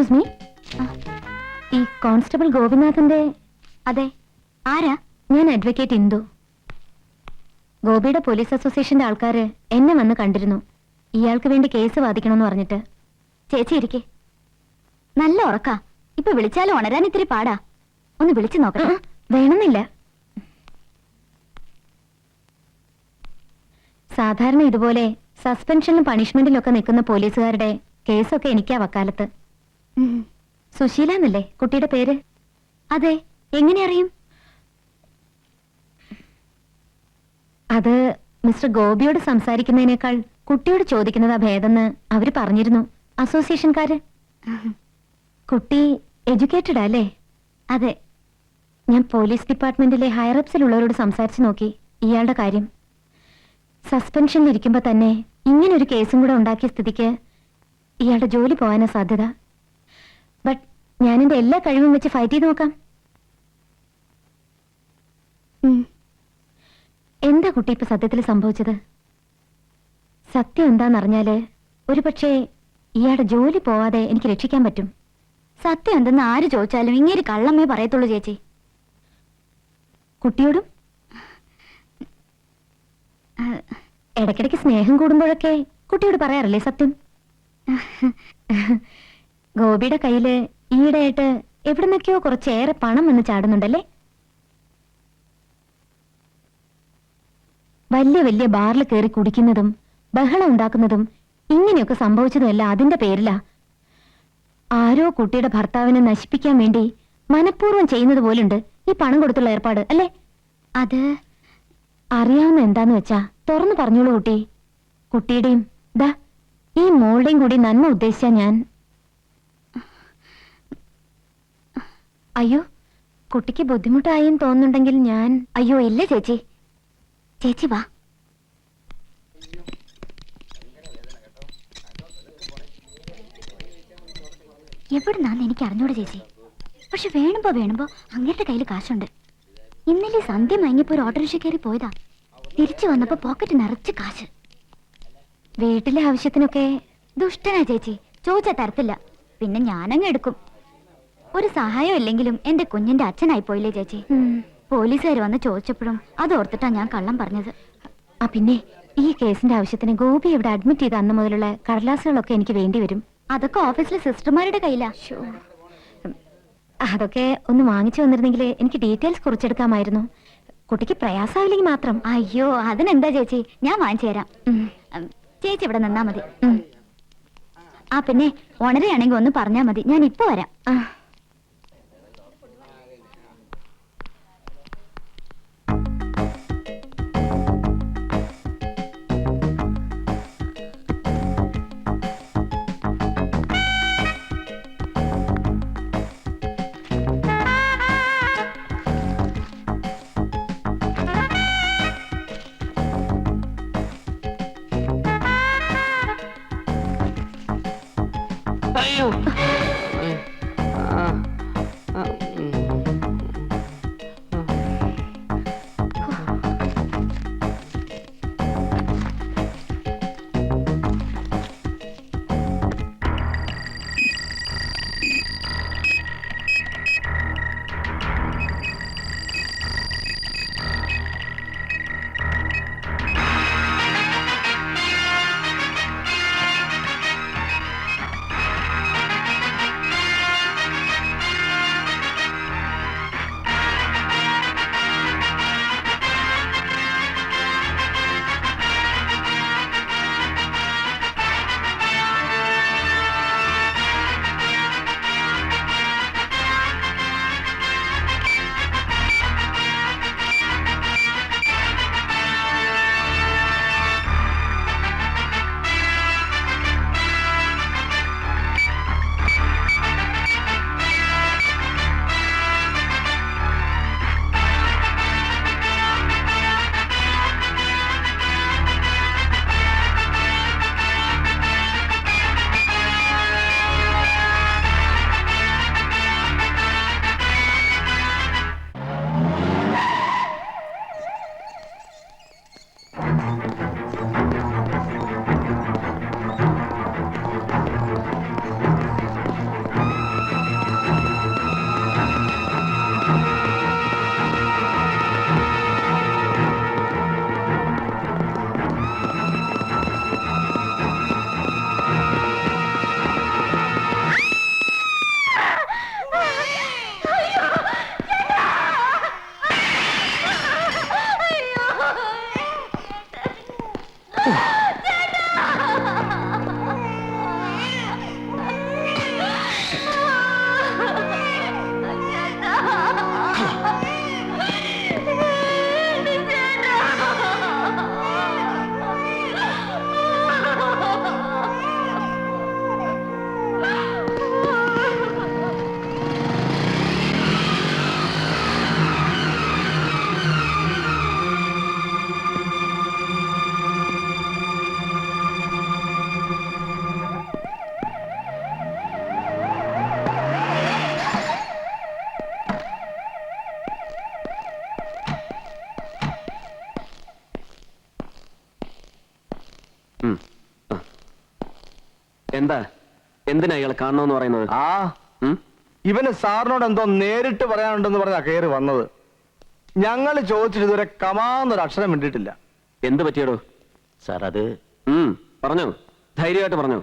Excuse me, ഈ constable ഗോപിനാഥന്റെ? അതെ, ആരാ? ഞാൻ അഡ്വക്കേറ്റ് ഇന്ദു. ഗോപിയുടെ പോലീസ് അസോസിയേഷന്റെ ആൾക്കാര് എന്നെ വന്ന് കണ്ടിരുന്നു, ഇയാൾക്ക് വേണ്ടി കേസ് വാദിക്കണമെന്ന് പറഞ്ഞിട്ട്. ചേച്ചി ഇരിക്കെ. നല്ല ഉറക്കാ. ഇപ്പൊ വിളിച്ചാലും ഉണരാൻ ഇത്തിരി പാടാ. ഒന്ന് വിളിച്ചു നോക്കണം. വേണമെന്നില്ല. സാധാരണ ഇതുപോലെ സസ്പെൻഷനിലും പണിഷ്മെന്റിലും ഒക്കെ നിൽക്കുന്ന പോലീസുകാരുടെ കേസൊക്കെ എനിക്കാ വക്കാലത്ത്. സുശീല എന്നല്ലേ കുട്ടിയുടെ പേര്? അതെ, എങ്ങനെ അറിയും? അത് മിസ്റ്റർ ഗോപിയോട് സംസാരിക്കുന്നതിനേക്കാൾ കുട്ടിയോട് ചോദിക്കുന്നതാ ഭേദമെന്ന് അവര് പറഞ്ഞിരുന്നു, അസോസിയേഷൻകാര്. കുട്ടി എഡ്യൂക്കേറ്റഡ് അല്ലേ? അതെ. ഞാൻ പോലീസ് ഡിപ്പാർട്ട്മെന്റിലെ ഹയറപ്സിലുള്ളവരോട് സംസാരിച്ചു നോക്കി ഇയാളുടെ കാര്യം. സസ്പെൻഷനിലിരിക്കുമ്പോ തന്നെ ഇങ്ങനൊരു കേസും കൂടെ ഉണ്ടാക്കിയ സ്ഥിതിക്ക് ഇയാളുടെ ജോലി പോകാനാ സാധ്യത. ബട്ട് ഞാനെന്റെ എല്ലാ കഴിവും വെച്ച് ഫൈറ്റ് ചെയ്ത് നോക്കാം. എന്താ കുട്ടി ഇപ്പൊ സത്യത്തിൽ സംഭവിച്ചത്? സത്യം എന്താന്നറിഞ്ഞാല് ഒരുപക്ഷെ ഇയാളുടെ ജോലി പോവാതെ എനിക്ക് രക്ഷിക്കാൻ പറ്റും. സത്യം എന്തെന്ന് ആര് ചോദിച്ചാലും ഇങ്ങനെ കള്ളമ്മേ പറയത്തുള്ളൂ ചേച്ചി. കുട്ടിയോടും ഇടയ്ക്കിടയ്ക്ക് സ്നേഹം കൂടുമ്പോഴൊക്കെ കുട്ടിയോട് പറയാറില്ലേ സത്യം? ഗോപിയുടെ കയ്യില് ഈയിടെയായിട്ട് എവിടുന്നൊക്കെയോ കുറച്ചേറെ പണം വന്ന് ചാടുന്നുണ്ടല്ലേ? വലിയ വലിയ ബാറിൽ കയറി കുടിക്കുന്നതും ബഹളം ഉണ്ടാക്കുന്നതും ഇങ്ങനെയൊക്കെ സംഭവിച്ചതുമല്ല അതിന്റെ പേരിലാ. ആരോ കുട്ടിയുടെ ഭർത്താവിനെ നശിപ്പിക്കാൻ വേണ്ടി മനഃപൂർവ്വം ചെയ്യുന്നത് പോലുണ്ട് ഈ പണം കൊടുത്തുള്ള ഏർപ്പാട്, അല്ലേ? അത് അറിയാവുന്ന എന്താന്ന് വെച്ചാ തുറന്നു പറഞ്ഞോളൂ കുട്ടി. കുട്ടിയുടെയും ദാ ഈ മോളുടെയും കൂടി നന്മ ഉദ്ദേശിച്ചാ ഞാൻ. അയ്യോ, കുട്ടിക്ക് ബുദ്ധിമുട്ടായെന്ന് തോന്നുന്നുണ്ടെങ്കിൽ ഞാൻ. അയ്യോ ഇല്ല ചേച്ചി. ചേച്ചി വാ. എവിടുന്നാന്ന് എനിക്ക് അറിഞ്ഞൂടെ ചേച്ചി. പക്ഷെ വേണുമ്പോ അങ്ങേരുടെ കയ്യിൽ കാശുണ്ട്. ഇന്നലെ സന്ധ്യ മയങ്ങിപ്പോ ഒരു ഓട്ടോറിക്ഷ കയറി പോയതാ. തിരിച്ചു വന്നപ്പോ പോക്കറ്റ് നിറച്ച് കാശ്. വീട്ടിലെ ആവശ്യത്തിനൊക്കെ ദുഷ്ടനാ ചേച്ചി. ചോദിച്ചാ തരത്തില്ല. പിന്നെ ഞാനങ്ങ് എടുക്കും. ഒരു സഹായം ഇല്ലെങ്കിലും എന്റെ കുഞ്ഞിന്റെ അച്ഛനായി പോയില്ലേ ചേച്ചി. പോലീസുകാർ വന്ന് ചോദിച്ചപ്പോഴും അതോർത്തിട്ടാ ഞാൻ കള്ളം പറഞ്ഞത്. പിന്നെ ഈ കേസിന്റെ ആവശ്യത്തിന് ഗോപി ഇവിടെ അഡ്മിറ്റ് ചെയ്ത അന്ന് മുതലുള്ള കടലാസുകളൊക്കെ എനിക്ക് വേണ്ടി വരും. അതൊക്കെ ഓഫീസിലെ സിസ്റ്റർമാരുടെ കയ്യിലാ. അതൊക്കെ ഒന്ന് വാങ്ങിച്ചു വന്നിരുന്നെങ്കിൽ എനിക്ക് ഡീറ്റെയിൽസ് കുറിച്ചെടുക്കാമായിരുന്നു. കുട്ടിക്ക് പ്രയാസമായില്ലെങ്കിൽ മാത്രം. അയ്യോ അതിനെന്താ ചേച്ചി, ഞാൻ വാങ്ങിച്ചു തരാം. ചേച്ചി ഇവിടെ നിന്നാ മതി. പിന്നെ ഉണരെയാണെങ്കിൽ ഒന്ന് പറഞ്ഞാ മതി, ഞാൻ ഇപ്പൊ വരാം. അയ്യോ, എന്താ എന്തിനാ ഇയാൾ കാണണമെന്ന് പറയുന്നത്? ഇവന് സാറിനോട് എന്തോ നേരിട്ട് പറയാനുണ്ടെന്ന് പറഞ്ഞാ കയറി വന്നത്. ഞങ്ങൾ ചോദിച്ചിട്ട് ഇതുവരെ കമാന്നൊരു അക്ഷരം മിണ്ടിയിട്ടില്ല. എന്ത് പറ്റിയടോ? സാർ അത് പറഞ്ഞു, ധൈര്യമായിട്ട് പറഞ്ഞു.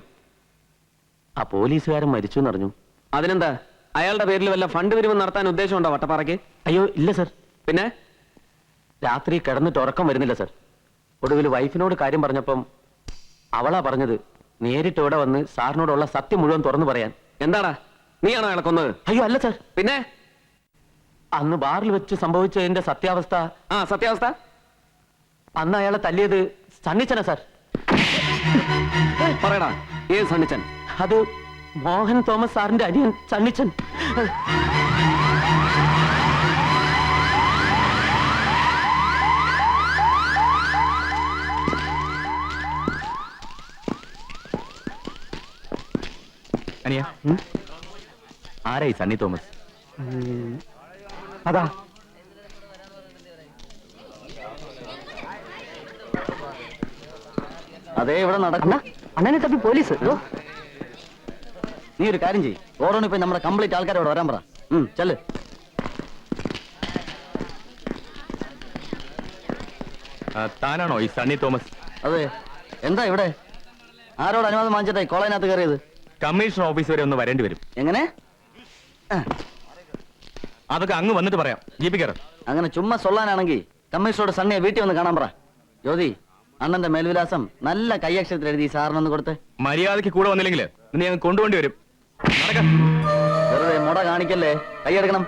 ആ പോലീസുകാരൻ മരിച്ചു എന്നറിഞ്ഞു. അതിനെന്താ, അയാളുടെ പേരിൽ വല്ല ഫണ്ട് പിരിവ് നടത്താൻ ഉദ്ദേശമുണ്ടോ വട്ടപ്പാറയ്ക്ക്? അയ്യോ ഇല്ല സർ. പിന്നെ രാത്രി കിടന്നിട്ട് ഉറക്കം വരുന്നില്ല സർ. ഒടുവിൽ വൈഫിനോട് കാര്യം പറഞ്ഞപ്പം അവളാ പറഞ്ഞത് നേരിട്ട് ഇവിടെ വന്ന് സാറിനോടുള്ള സത്യം മുഴുവൻ തുറന്നു പറയാൻ. എന്താടാ, നീയാണോ അയാളെ കൊന്നത്? അയ്യോ അല്ല സർ. പിന്നെ അന്ന് ബാറിൽ വെച്ച് സംഭവിച്ചതിന്റെ സത്യാവസ്ഥ. സത്യാവസ്ഥ അന്ന് അയാളെ തല്ലിയത് സണ്ണിച്ചനാ സാർ. പറയടാ, ഏത് സണ്ണിച്ചൻ? അത് മോഹൻ തോമസ് സാറിന്റെ അനിയൻ സണ്ണിച്ചൻ. അനിയ, ആരായി സണ്ണി തോമസ്? അതാ അതേ ഇവിടെ നടക്കുന്ന അണ്ണനെ തപ്പി പോലീസ്. നീ ഒരു കാര്യം ചെയ്യ്, ഓരോന്ന് ഇപ്പൊ നമ്മുടെ കംപ്ലീറ്റ് ആൾക്കാരോട് വരാൻ പറ. ചെല്ല്. താനാണോ ഈ സണ്ണി തോമസ്? അതെ. എന്താ ഇവിടെ? ആരോട് അനുവാദം വാങ്ങിച്ചിട്ടായി കോളേജിനകത്ത് കയറിയത്? കമ്മീഷണർ ഓഫീസ് വരെ ഒന്ന് വരേണ്ടി വരും. എങ്ങനെ? അതൊക്കെ അങ്ങ് വന്നിട്ട് പറയാം. ജീപ്പി കയറാം. അങ്ങനെ ചുമ്മാ സൊല്ലാനാണെങ്കിൽ കമ്മീഷണറോട് സണ്ണിയെ വീട്ടിൽ വന്ന് കാണാൻ പറ. ജ്യോതി, അണ്ണന്റെ മേൽവിലാസം നല്ല കൈയക്ഷരത്തിൽ എഴുതി സാറിനൊന്ന് കൊടുത്ത്. മര്യാദയ്ക്ക് കൂടെ വന്നില്ലെങ്കിൽ നീ അങ്ങ് കൊണ്ടുപോണ്ടി വരും. വെറുതെ മുട കാണിക്കല്ലേ. കൈയെടുക്കണം.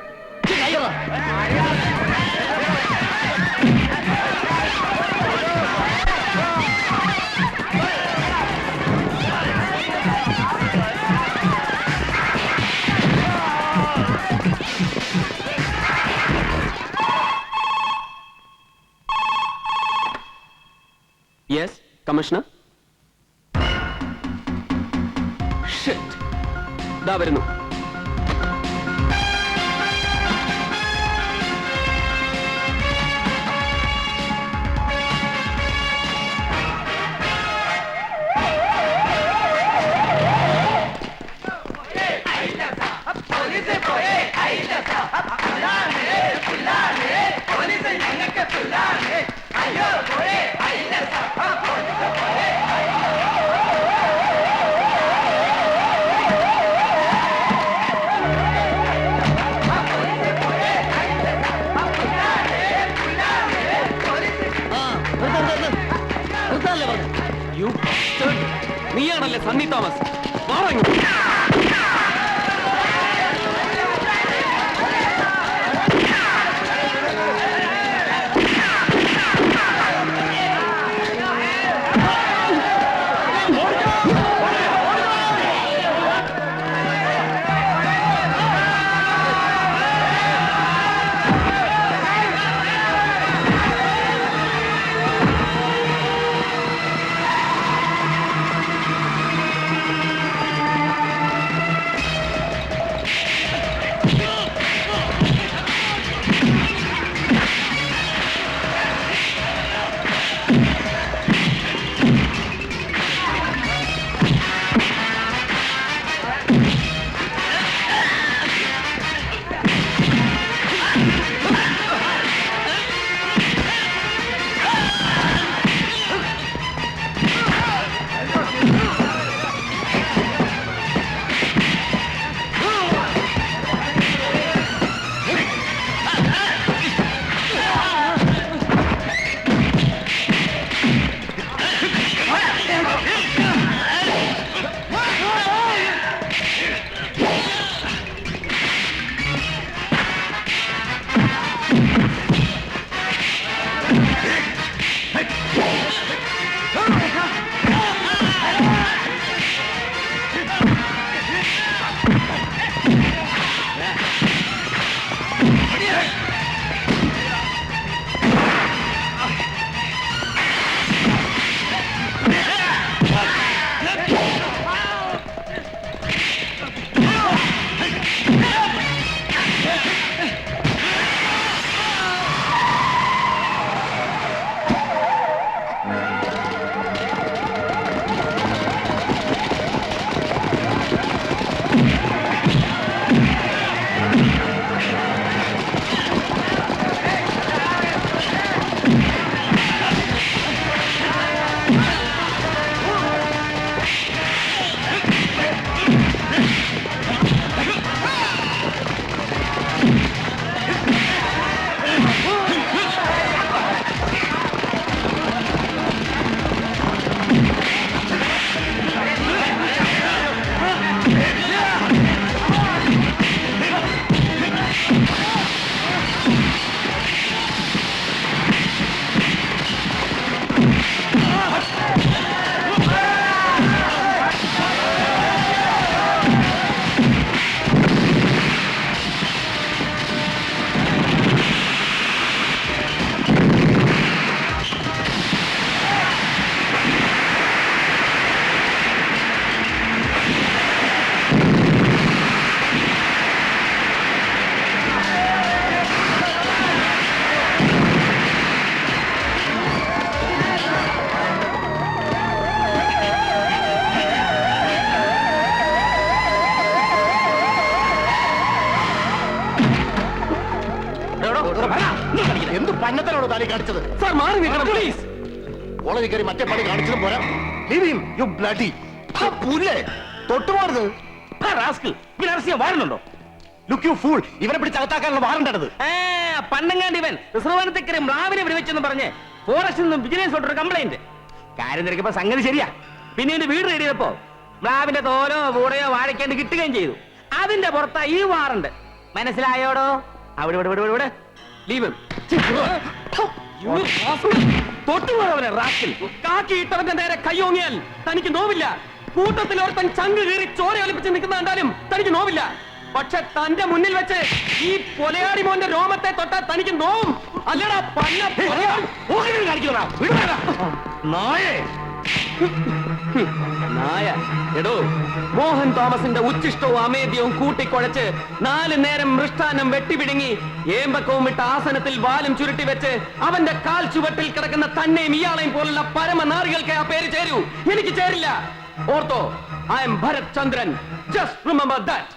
Yes commissioner. ഷിറ്റ്, ദാ വരുന്നു. നീയാണല്ലേ സണ്ണി തോമസ്? എന്ത് പന്നത്തനാണോ താലി കാണിച്ചത്? സാർ മാറി നിൽക്കണം പ്ലീസ്. കോളേജിൽ കയറി മറ്റേ പണി കാണിച്ചതും പോരാ. Leave him, you bloody. പുല്ലേ തൊട്ടുപോകരുത്. വാറുന്നുണ്ടോ? Look you fool. ഇവനെ പിടിച്ച് അകത്താക്കാനുള്ള വാറണ്ടത്. പണ്ടങ്ങാണ്ട് ഇവൻ റിസർവാനത്തേക്ക് മ്ലാവിനെ വിളിവെച്ചെന്ന് പറഞ്ഞ് ഫോറസ്റ്റിൽ നിന്നും വിജിലൻസ് ഒരു കംപ്ലൈന്റ്. കാര്യം തിരക്കിയപ്പോ സംഗതി ശരിയാ. പിന്നെ എന്റെ വീട് റെഡിയപ്പോ മ്ലാവിന്റെ തോലോ കൂടെയോ വാഴയ്ക്കാണ്ട് കിട്ടുകയും ചെയ്തു. അതിന്റെ പുറത്താ ഈ വാറുണ്ട്. മനസ്സിലായോടോ? അവിടെ ഇവിടെ ഇവിടെ ഇവിടെ ലീവ് തൊട്ടുപോയവനെ റാക്കിൽ കാക്കി ഇട്ടവന്റെ നേരെ കയ്യോങ്ങിയാൽ തനിക്ക് നോവില്ല. കൂട്ടത്തിൽ ഒരുത്തൻ ചങ്ക് കീറി ചോര ഒലിപ്പിച്ച് നിൽക്കുന്ന കണ്ടാലും തനിക്ക് നോവില്ല. പക്ഷെ തന്റെ മുന്നിൽ വെച്ച് ഈ കൊലയാടി മോന്റെ രോമത്തെ തൊട്ടാൽ തനിക്ക് നോവും. അല്ലടാ പന്ന നായ. എടോ, മോഹൻ തോമസിന്റെ ഉച്ചിഷ്ടവും അമേദ്യവും കൂട്ടിക്കുഴച്ച് 4 നേരം മൃഷ്ടാനം വെട്ടിപിടുങ്ങി ഏമ്പക്കവും വിട്ട ആസനത്തിൽ വാലും ചുരുട്ടി വെച്ച് അവന്റെ കാൽ ചുവട്ടിൽ കിടക്കുന്ന തന്നെയും ഇയാളെയും പോലുള്ള പരമനാറികൾക്ക് ആ പേര് ചേരൂ. എനിക്ക് ചേരില്ല. ഓർത്തോ, I am Bharat Chandran. Just remember that.